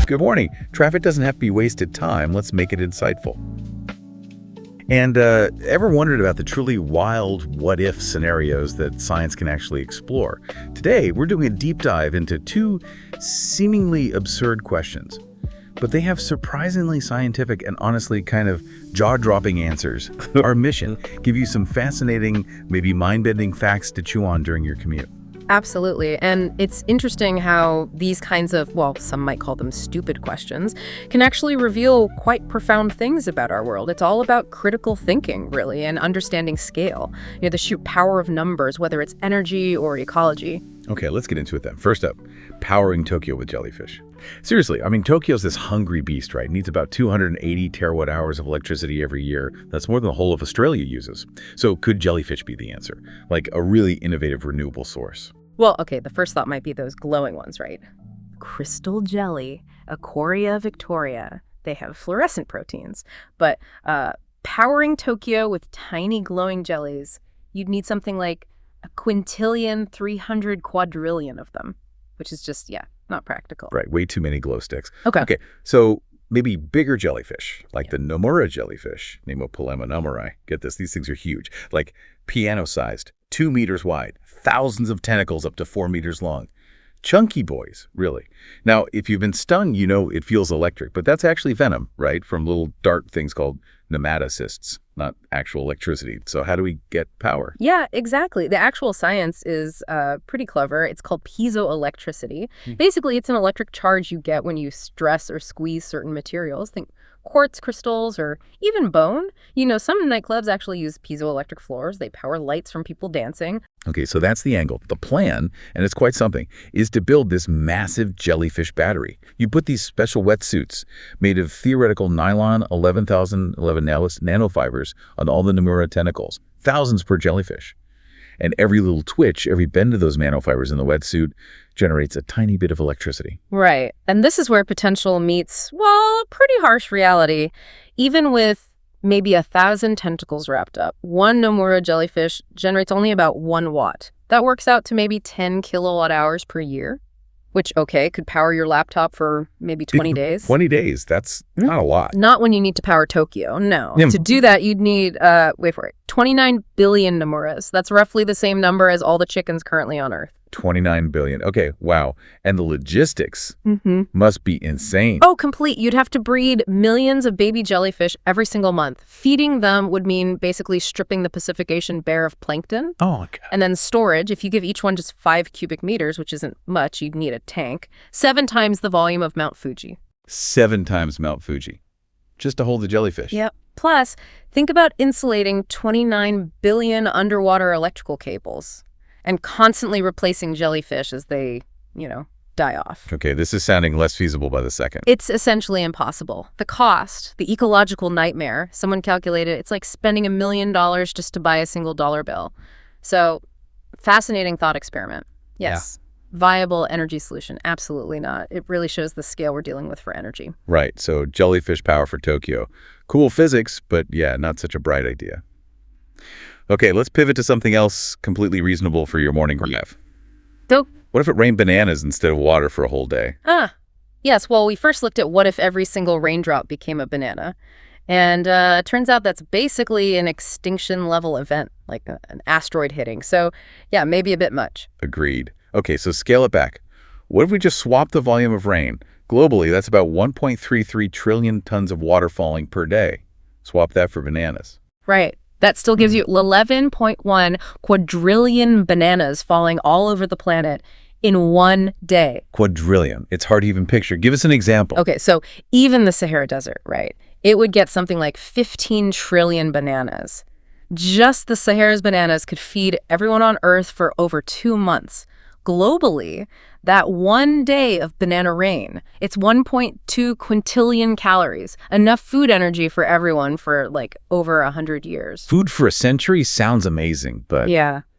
Good morning. Traffic doesn't have to be wasted time. Let's make it insightful. And ever wondered about the truly wild what-if scenarios that science can actually explore? Today, we're doing a deep dive into two seemingly absurd questions, but they have surprisingly scientific and honestly kind of jaw-dropping answers. Our mission, give you some fascinating, maybe mind-bending facts to chew on during your commute. Absolutely. And it's interesting how these kinds of, well, some might call them stupid questions, can actually reveal quite profound things about our world. It's all about critical thinking, really, and understanding scale. The sheer power of numbers, whether it's energy or ecology. Okay, let's get into it then. First up, powering Tokyo with jellyfish. Seriously, I mean, Tokyo's this hungry beast, right? It needs about 280 terawatt hours of electricity every year. That's more than the whole of Australia uses. So could jellyfish be the answer? Like a really innovative renewable source? Well, okay, the first thought might be those glowing ones, right? Crystal jelly, Acoria victoria. They have fluorescent proteins. But powering Tokyo with tiny glowing jellies, you'd need something like a quintillion, 300 quadrillion of them, which is just, not practical. Right, way too many glow sticks. Okay, so maybe bigger jellyfish, like the Nomura jellyfish, Nemopolema nomurae. Get this, these things are huge, like piano-sized, 2 meters wide, thousands of tentacles up to 4 meters long. Chunky boys, really. Now, if you've been stung, you know it feels electric, but that's actually venom, right, from little dart things called nematocysts, not actual electricity. So how do we get power? Yeah, exactly. The actual science is pretty clever. It's called piezoelectricity. Basically, it's an electric charge you get when you stress or squeeze certain materials. Think quartz crystals or even bone. Some nightclubs actually use piezoelectric floors. They power lights from people dancing. Okay, so that's the angle. The plan, and it's quite something, is to build this massive jellyfish battery. You put these special wetsuits made of theoretical nylon 11,011 nanofibers on all the Nomura tentacles, thousands per jellyfish. And every little twitch, every bend of those nanofibers in the wetsuit generates a tiny bit of electricity. Right. And this is where potential meets, well, a pretty harsh reality. Even with maybe 1,000 tentacles wrapped up, one Nomura jellyfish generates only about 1 watt. That works out to maybe 10 kilowatt hours per year, which, okay, could power your laptop for maybe 20 days. 20 days, that's not a lot. Not when you need to power Tokyo, no. Yeah. To do that, you'd need, 29 billion Nomuras. That's roughly the same number as all the chickens currently on Earth. 29 billion. Okay, wow. And the logistics must be insane. Oh, complete. You'd have to breed millions of baby jellyfish every single month. Feeding them would mean basically stripping the Pacific Ocean bare of plankton. Oh, my God. And then storage, if you give each one just 5 cubic meters, which isn't much, you'd need a tank, 7 times the volume of Mount Fuji. 7 times Mount Fuji, just to hold the jellyfish. Yep. Plus, think about insulating 29 billion underwater electrical cables and constantly replacing jellyfish as they, die off. Okay, this is sounding less feasible by the second. It's essentially impossible. The cost, the ecological nightmare, someone calculated it's like spending $1 million just to buy a single dollar bill. So, fascinating thought experiment. Yes. Yeah. Viable energy solution? Absolutely not. It really shows the scale we're dealing with for energy. Right, so jellyfish power for Tokyo. Cool physics, but not such a bright idea. Okay, let's pivot to something else completely reasonable for your morning graph. What if it rained bananas instead of water for a whole day? Yes. Well, we first looked at what if every single raindrop became a banana. And it turns out that's basically an extinction-level event, like an asteroid hitting. So, maybe a bit much. Agreed. Okay, so scale it back. What if we just swap the volume of rain? Globally, that's about 1.33 trillion tons of water falling per day. Swap that for bananas. Right. That still gives you 11.1 quadrillion bananas falling all over the planet in one day. Quadrillion. It's hard to even picture. Give us an example. Okay, so even the Sahara Desert, right? It would get something like 15 trillion bananas. Just the Sahara's bananas could feed everyone on Earth for over 2 months. Globally, that one day of banana rain, it's 1.2 quintillion calories, enough food energy for everyone for over 100 years. Food for a century sounds amazing, but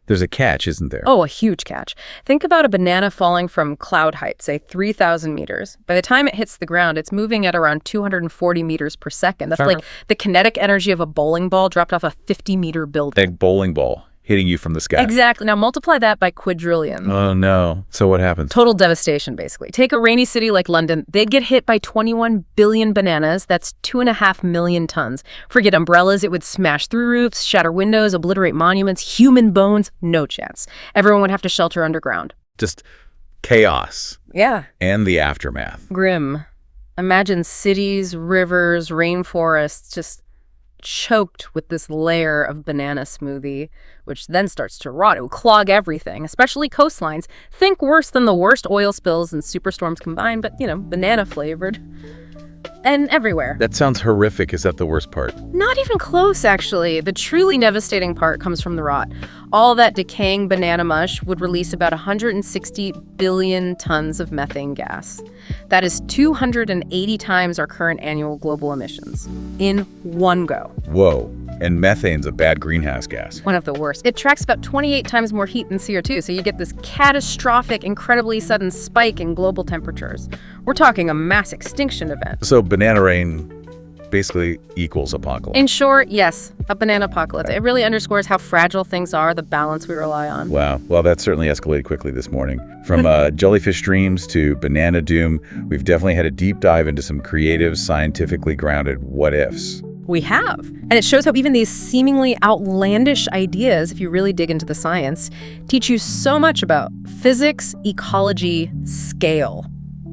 there's a catch, isn't there? Oh, a huge catch. Think about a banana falling from cloud height, say 3,000 meters. By the time it hits the ground, it's moving at around 240 meters per second. That's like the kinetic energy of a bowling ball dropped off a 50-meter building. That bowling ball. hitting you from the sky. Exactly. Now multiply that by quadrillion. Oh, no. So what happens? Total devastation, basically. Take a rainy city like London. They'd get hit by 21 billion bananas. That's 2.5 million tons. Forget umbrellas. It would smash through roofs, shatter windows, obliterate monuments, human bones. No chance. Everyone would have to shelter underground. Just chaos. Yeah. And the aftermath. Grim. Imagine cities, rivers, rainforests just choked with this layer of banana smoothie, which then starts to rot. It would clog everything, especially coastlines. Think worse than the worst oil spills and superstorms combined, but, banana flavored. And everywhere. That sounds horrific. Is that the worst part? Not even close, actually. The truly devastating part comes from the rot. All that decaying banana mush would release about 160 billion tons of methane gas. That is 280 times our current annual global emissions. In one go. Whoa. And methane's a bad greenhouse gas. One of the worst. It tracks about 28 times more heat than CO2, so you get this catastrophic, incredibly sudden spike in global temperatures. We're talking a mass extinction event. So banana rain basically equals apocalypse. In short, yes, a banana apocalypse. It really underscores how fragile things are, the balance we rely on. Wow. Well, that certainly escalated quickly this morning. From jellyfish streams to banana doom, we've definitely had a deep dive into some creative, scientifically grounded what-ifs. We have. And it shows how even these seemingly outlandish ideas, if you really dig into the science, teach you so much about physics, ecology, scale.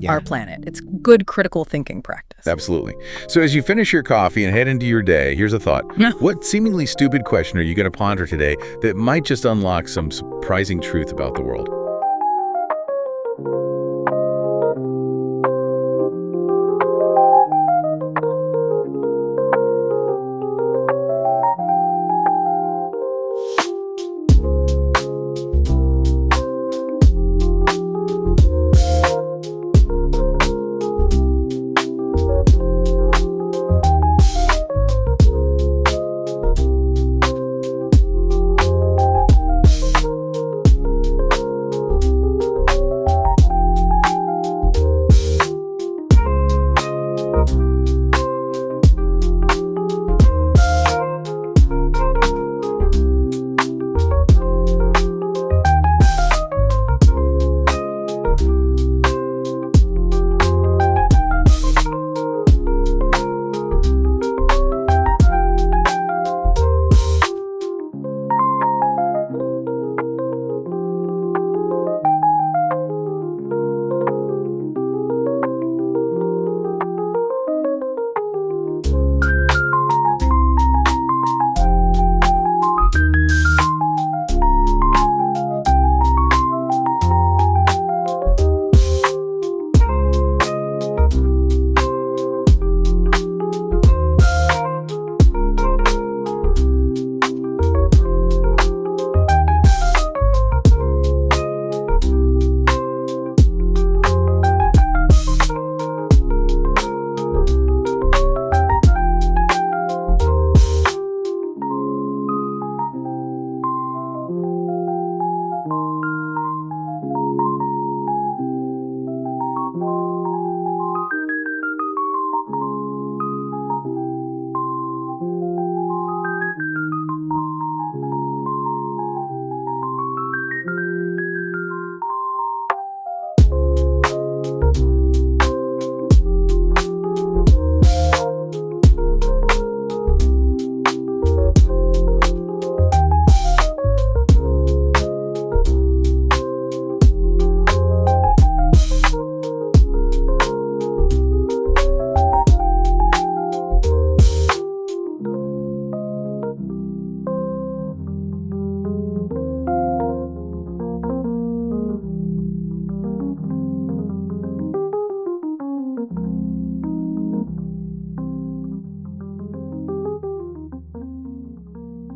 Our planet. It's good critical thinking practice. Absolutely. So as you finish your coffee and head into your day, here's a thought. What seemingly stupid question are you going to ponder today that might just unlock some surprising truth about the world?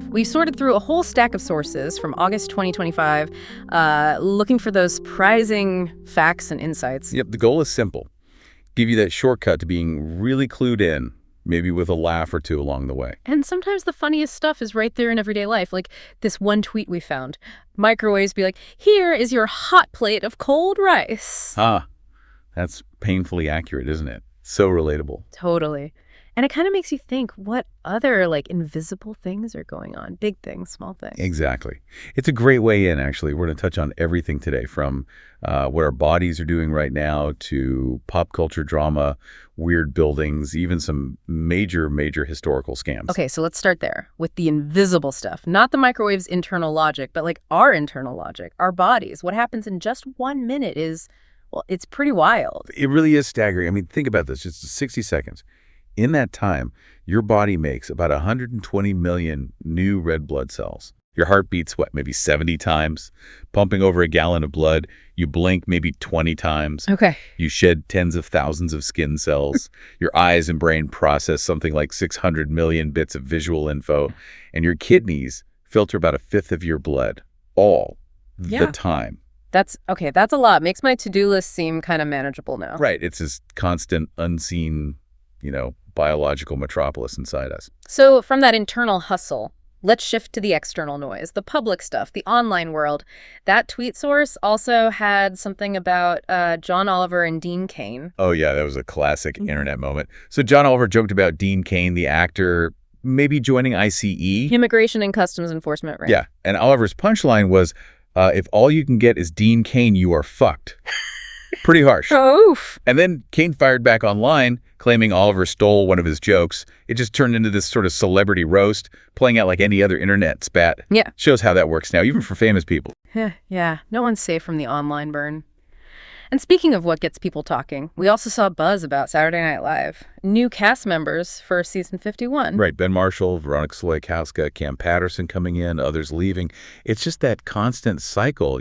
We sorted through a whole stack of sources from August 2025, looking for those surprising facts and insights. Yep, the goal is simple. Give you that shortcut to being really clued in, maybe with a laugh or two along the way. And sometimes the funniest stuff is right there in everyday life, like this one tweet we found. Microwaves be like, here is your hot plate of cold rice. Ah, that's painfully accurate, isn't it? So relatable. Totally. And it kind of makes you think, what other, like, invisible things are going on? Big things, small things. Exactly. It's a great way in, actually. We're going to touch on everything today, from what our bodies are doing right now to pop culture drama, weird buildings, even some major, major historical scams. Okay, so let's start there with the invisible stuff. Not the microwave's internal logic, but like our internal logic, our bodies. What happens in just 1 minute is, well, it's pretty wild. It really is staggering. I mean, think about this, just 60 seconds. In that time, your body makes about 120 million new red blood cells. Your heart beats, what, maybe 70 times, pumping over a gallon of blood. You blink maybe 20 times. Okay. You shed tens of thousands of skin cells. Your eyes and brain process something like 600 million bits of visual info. And your kidneys filter about a fifth of your blood, all the time. That's a lot. Makes my to-do list seem kind of manageable now. Right. It's this constant, unseen, biological metropolis inside us. So from that internal hustle, let's shift to the external noise, the public stuff, the online world. That tweet source also had something about John Oliver and Dean Cain. Oh, yeah, that was a classic internet moment. So John Oliver joked about Dean Cain, the actor, maybe joining ICE. Immigration and Customs Enforcement, right? Yeah, and Oliver's punchline was, if all you can get is Dean Cain, you are fucked. Pretty harsh. Oof. And then Cain fired back online, claiming Oliver stole one of his jokes. It just turned into this sort of celebrity roast, playing out like any other internet spat. Yeah. Shows how that works now, even for famous people. Yeah, no one's safe from the online burn. And speaking of what gets people talking, we also saw buzz about Saturday Night Live. New cast members for season 51. Right, Ben Marshall, Veronica Sloikowska, Cam Patterson coming in, others leaving. It's just that constant cycle,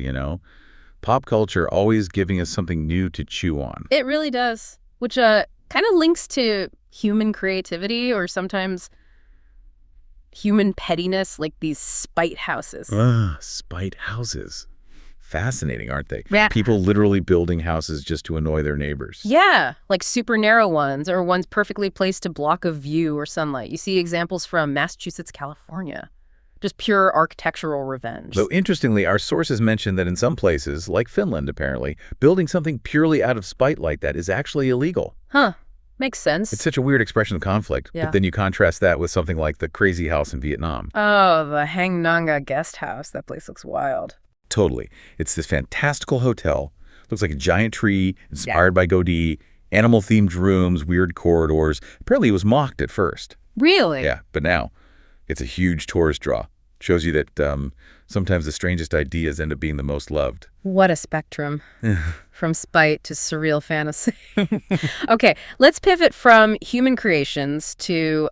Pop culture always giving us something new to chew on. It really does, which kind of links to human creativity or sometimes human pettiness, like these spite houses. Spite houses. Fascinating, aren't they? Yeah. People literally building houses just to annoy their neighbors. Yeah, like super narrow ones or ones perfectly placed to block a view or sunlight. You see examples from Massachusetts, California. Just pure architectural revenge. Though interestingly, our sources mention that in some places, like Finland apparently, building something purely out of spite like that is actually illegal. Huh. Makes sense. It's such a weird expression of conflict. Yeah. But then you contrast that with something like the crazy house in Vietnam. Oh, the Hang Nanga guest house. That place looks wild. Totally. It's this fantastical hotel. Looks like a giant tree, inspired by Gaudí, animal-themed rooms, weird corridors. Apparently it was mocked at first. Really? Yeah, but now it's a huge tourist draw. Shows you that sometimes the strangest ideas end up being the most loved. What a spectrum. From spite to surreal fantasy. Okay, let's pivot from human creations to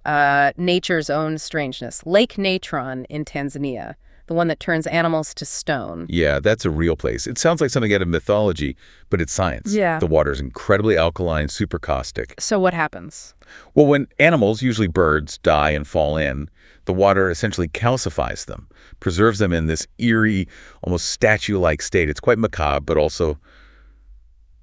nature's own strangeness. Lake Natron in Tanzania, the one that turns animals to stone. Yeah, that's a real place. It sounds like something out of mythology, but it's science. Yeah. The water's incredibly alkaline, super caustic. So what happens? Well, when animals, usually birds, die and fall in, the water essentially calcifies them, preserves them in this eerie, almost statue-like state. It's quite macabre, but also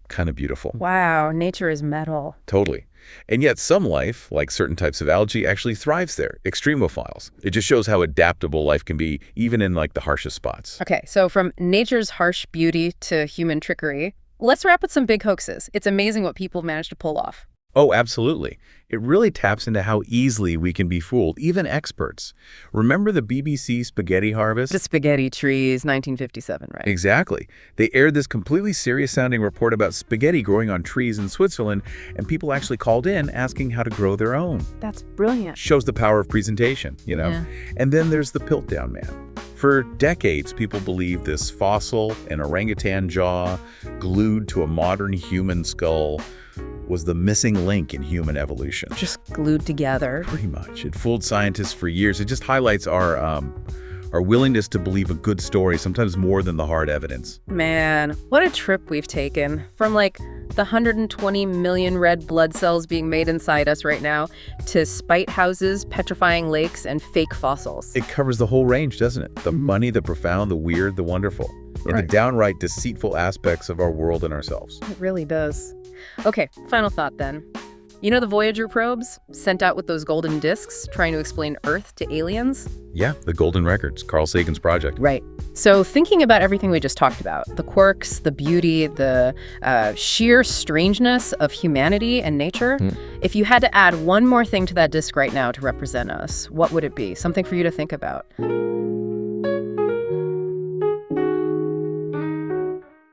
kind of beautiful. Wow, nature is metal. Totally. And yet some life, like certain types of algae, actually thrives there, extremophiles. It just shows how adaptable life can be, even in like the harshest spots. Okay, so from nature's harsh beauty to human trickery, let's wrap with some big hoaxes. It's amazing what people manage to pull off. Oh, absolutely. It really taps into how easily we can be fooled, even experts. Remember the BBC spaghetti harvest? The spaghetti trees, 1957, right? Exactly. They aired this completely serious-sounding report about spaghetti growing on trees in Switzerland, and people actually called in asking how to grow their own. That's brilliant. Shows the power of presentation, Yeah. And then there's the Piltdown Man. For decades, people believed this fossil, an orangutan jaw, glued to a modern human skull, was the missing link in human evolution. Just glued together. Pretty much. It fooled scientists for years. It just highlights our willingness to believe a good story, sometimes more than the hard evidence. Man, what a trip we've taken. From like the 120 million red blood cells being made inside us right now to spite houses, petrifying lakes, and fake fossils. It covers the whole range, doesn't it? The funny, the profound, the weird, the wonderful, and the downright deceitful aspects of our world and ourselves. It really does. Okay, final thought then. You know the Voyager probes sent out with those golden discs trying to explain Earth to aliens? Yeah, the Golden Records, Carl Sagan's project. Right. So thinking about everything we just talked about, the quirks, the beauty, the sheer strangeness of humanity and nature, if you had to add one more thing to that disc right now to represent us, what would it be? Something for you to think about.